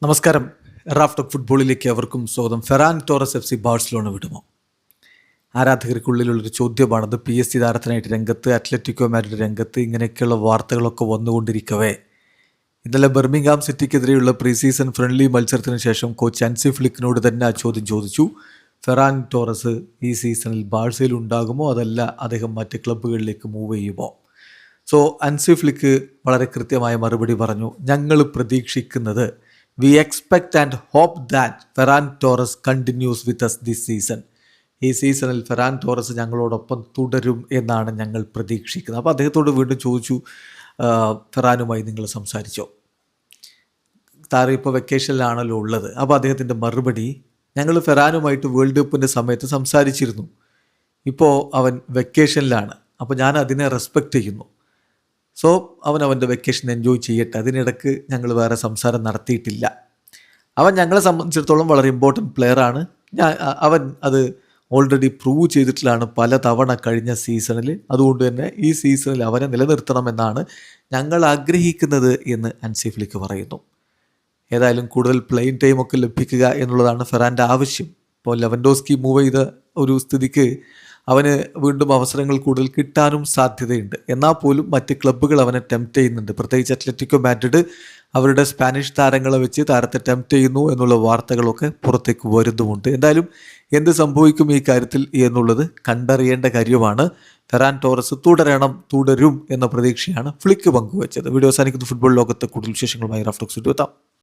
നമസ്കാരം. Raf talk ഫുട്ബോളിലേക്ക് അവർക്കും സ്വാഗതം. ഫെറാൻ ടോറസ് FC ബാഴ്സലോണ വിടുമോ? ആരാധകർക്കുള്ളിലുള്ളൊരു ചോദ്യമാണത്. PSG താരത്തിനായിട്ട് രംഗത്ത്, അത്ലറ്റിക്കോ മാഡ്രിഡ് രംഗത്ത്, ഇങ്ങനെയൊക്കെയുള്ള വാർത്തകളൊക്കെ വന്നുകൊണ്ടിരിക്കവേ ഇന്നലെ ബർമിംഗ്ഹാം സിറ്റിക്കെതിരെയുള്ള പ്രീ സീസൺ ഫ്രണ്ട്ലി മത്സരത്തിന് ശേഷം കോച്ച് ഹൻസി ഫ്ലിക്കിനോട് തന്നെ ആ ചോദ്യം ചോദിച്ചു. ഫെറാൻ ടോറസ് ഈ സീസണിൽ ബാഴ്സയിൽ ഉണ്ടാകുമോ, അതല്ല അദ്ദേഹം മറ്റ് ക്ലബ്ബുകളിലേക്ക് മൂവ് ചെയ്യുമോ? സോ ഹൻസി ഫ്ലിക്ക് വളരെ കൃത്യമായ മറുപടി പറഞ്ഞു. ഞങ്ങൾ പ്രതീക്ഷിക്കുന്നത് we expect and hope that Ferran Torres continues with us this season. ഈ സീസണിൽ ഫെറാൻ ടോറസ് ഞങ്ങളോടൊപ്പം തുടരും എന്നാണ് ഞങ്ങൾ പ്രതീക്ഷിക്കുന്നത്. അപ്പോൾ അദ്ദേഹത്തോട് വീണ്ടും ചോദിച്ചു, ഫെറാനുമായി നിങ്ങൾ സംസാരിച്ചോ? താരം ഇപ്പോൾ വെക്കേഷനിലാണല്ലോ ഉള്ളത്. അപ്പോൾ അദ്ദേഹത്തിൻ്റെ മറുപടി, ഞങ്ങൾ ഫെറാനുമായിട്ട് വേൾഡ് കപ്പിൻ്റെ സമയത്ത് സംസാരിച്ചിരുന്നു. ഇപ്പോൾ അവൻ വെക്കേഷനിലാണ്, അപ്പോൾ ഞാൻ അതിനെ റെസ്പെക്റ്റ് ചെയ്യുന്നു. സോ അവൻ്റെ വെക്കേഷൻ എൻജോയ് ചെയ്യട്ടെ. അതിനിടയ്ക്ക് ഞങ്ങൾ വേറെ സംസാരം നടത്തിയിട്ടില്ല. അവൻ ഞങ്ങളെ സംബന്ധിച്ചിടത്തോളം വളരെ ഇമ്പോർട്ടൻറ്റ് പ്ലെയറാണ്. അവൻ അത് ഓൾറെഡി പ്രൂവ് ചെയ്തിട്ടുള്ളതാണ് പല തവണ കഴിഞ്ഞ സീസണിൽ. അതുകൊണ്ട് തന്നെ ഈ സീസണിൽ അവനെ നിലനിർത്തണമെന്നാണ് ഞങ്ങൾ ആഗ്രഹിക്കുന്നത് എന്ന് ഹൻസി ഫ്ലിക്ക് പറയുന്നു. ഏതായാലും കൂടുതൽ പ്ലെയിൻ ടൈമൊക്കെ ലഭിക്കുക എന്നുള്ളതാണ് ഫെറാൻ്റെ ആവശ്യം. ഇപ്പോൾ ലെവൻഡോസ്കി മൂവ് ചെയ്ത ഒരു സ്ഥിതിക്ക് അവന് വീണ്ടും അവസരങ്ങൾ കൂടുതൽ കിട്ടാനും സാധ്യതയുണ്ട്. എന്നാൽ പോലും മറ്റ് ക്ലബ്ബുകൾ അവനെ ടെംപ്റ്റ് ചെയ്യുന്നുണ്ട്. പ്രത്യേകിച്ച് അത്ലറ്റിക്കോ മാഡ്രിഡ് അവരുടെ സ്പാനിഷ് താരങ്ങളെ വെച്ച് താരത്തെ ടെംപ്റ്റ് ചെയ്യുന്നു എന്നുള്ള വാർത്തകളൊക്കെ പുറത്തേക്ക് വരുന്നുമുണ്ട്. എന്തായാലും എന്ത് സംഭവിക്കും ഈ കാര്യത്തിൽ എന്നുള്ളത് കണ്ടറിയേണ്ട കാര്യമാണ്. ഫെറാൻ ടോറസ് തുടരും എന്ന പ്രതീക്ഷയാണ് ഫ്ലിക്ക് പങ്കുവച്ചത്. വീഡിയോ അവസാനിക്കുന്ന ഫുട്ബോൾ ലോകത്തെ കൂടുതൽ വിശേഷങ്ങളുമായി റാഫ് ടോക്സ് എത്താം.